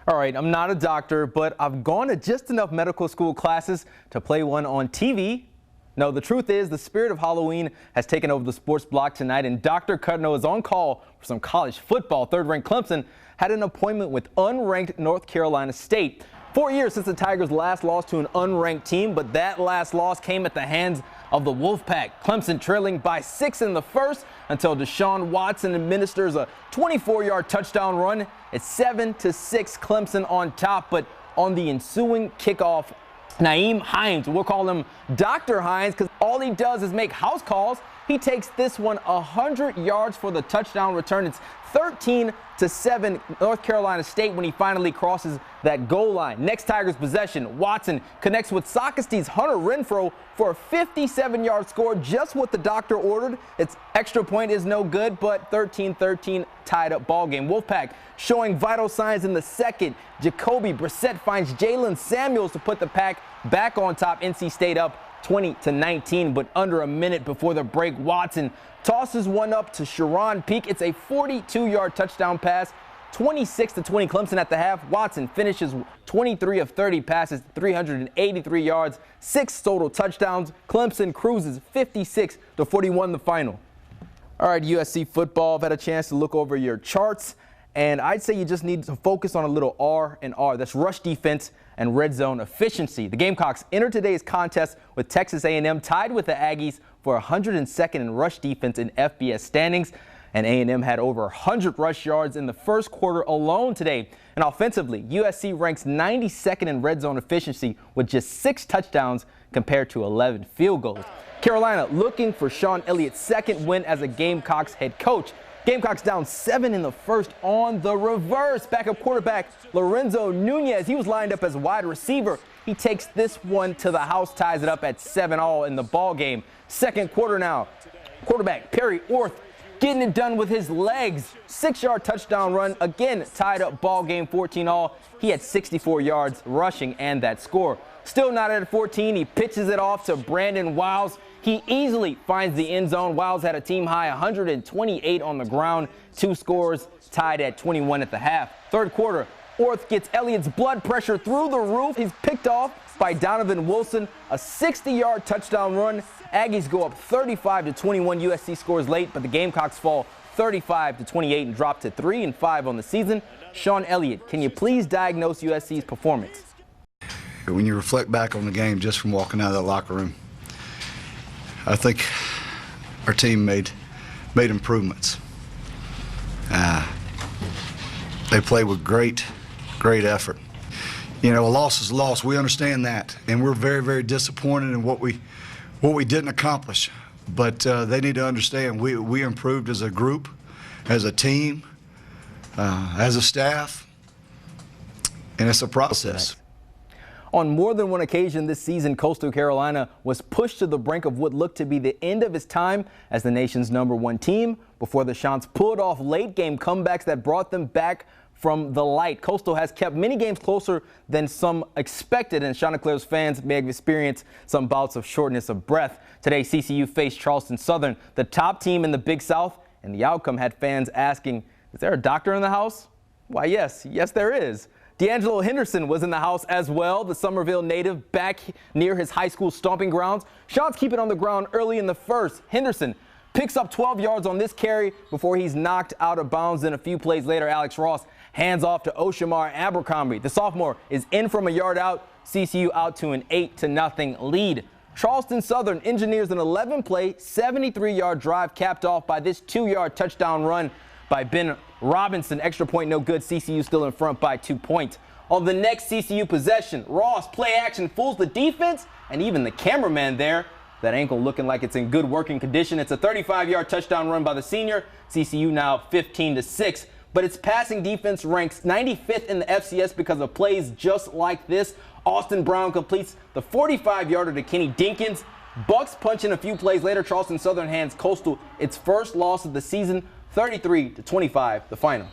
All right, I'm not a doctor, but I've gone to just enough medical school classes to play one on TV. No, the truth is the spirit of Halloween has taken over the sports block tonight, and Dr. Cutno is on call for some college football. Third-ranked Clemson had an appointment with unranked North Carolina State. 4 years since the Tigers last lost to an unranked team, but that last loss came at the hands of the Wolfpack. Clemson trailing by 6 in the first until Deshaun Watson administers a 24-yard touchdown run. It's 7-6 Clemson on top, but on the ensuing kickoff, Nyheim Hines, we'll call him Dr. Hines because all he does is make house calls. He takes this one 100 yards for the touchdown return. It's 13-7 North Carolina State when he finally crosses that goal line. Next Tigers possession, Watson connects with Socrates Hunter Renfro for a 57-yard score, just what the doctor ordered. Its extra point is no good, but 13-13 tied up ball game. Wolfpack showing vital signs in the second. Jacoby Brissett finds Jalen Samuels to put the Pack back on top. NC State up 20-19, but under a minute before the break, Watson tosses one up to Sharon Peak. It's a 42-yard touchdown pass. 26-20 Clemson at the half. Watson finishes 23 of 30 passes, 383 yards, 6 total touchdowns. Clemson cruises 56-41 the final. All right, USC football, I've had a chance to look over your charts, and I'd say you just need to focus on a little R and R. That's rush defense and red zone efficiency. The Gamecocks entered today's contest with Texas A&M tied with the Aggies for 102nd in rush defense in FBS standings. And A&M had over 100 rush yards in the first quarter alone today. And offensively, USC ranks 92nd in red zone efficiency with just 6 touchdowns compared to 11 field goals. Carolina looking for Sean Elliott's second win as a Gamecocks head coach. Gamecocks down 7 in the first on the reverse. Backup quarterback Lorenzo Nunez, he was lined up as wide receiver. He takes this one to the house, ties it up at 7-all in the ball game. Second quarter now. Quarterback Perry Orth getting it done with his legs. 6-yard touchdown run, again tied up ball game 14-all. He had 64 yards rushing and that score. Still not at 14, he pitches it off to Brandon Wiles. He easily finds the end zone. Wiles had a team high 128 on the ground. 2 scores tied at 21 at the half. Third quarter, Orth gets Elliott's blood pressure through the roof. He's picked off by Donovan Wilson. A 60-yard touchdown run. Aggies go up 35-21. USC scores late, but the Gamecocks fall 35-28 and drop to 3-5 on the season. Sean Elliott, can you please diagnose USC's performance? When you reflect back on the game just from walking out of that locker room, I think our team made improvements. They played with great effort. You know, a loss is a loss. We understand that, and we're very, very disappointed in what we didn't accomplish. But they need to understand we improved as a group, as a team, as a staff, and it's a process. On more than one occasion this season, Coastal Carolina was pushed to the brink of what looked to be the end of its time as the nation's #1 team before the Chants pulled off late-game comebacks that brought them back from the light. Coastal has kept many games closer than some expected, and Chanticleer's fans may have experienced some bouts of shortness of breath. Today, CCU faced Charleston Southern, the top team in the Big South, and the outcome had fans asking, is there a doctor in the house? Why, yes, there is. D'Angelo Henderson was in the house as well, the Somerville native back near his high school stomping grounds. Chants keep it on the ground early in the first. Henderson picks up 12 yards on this carry before he's knocked out of bounds. Then a few plays later, Alex Ross hands off to Oshamar Abercrombie. The sophomore is in from a yard out. CCU out to an 8-0 lead. Charleston Southern engineers an 11-play, 73-yard drive capped off by this 2-yard touchdown run by Ben Robinson. Extra point no good. CCU still in front by 2 points. On the next CCU possession, Ross play action fools the defense and even the cameraman there. That ankle looking like it's in good working condition. It's a 35-yard touchdown run by the senior. CCU now 15-6. But its passing defense ranks 95th in the FCS because of plays just like this. Austin Brown completes the 45-yarder to Kenny Dinkins. Bucks punching a few plays later. Charleston Southern hands Coastal its first loss of the season, 33-25, the final.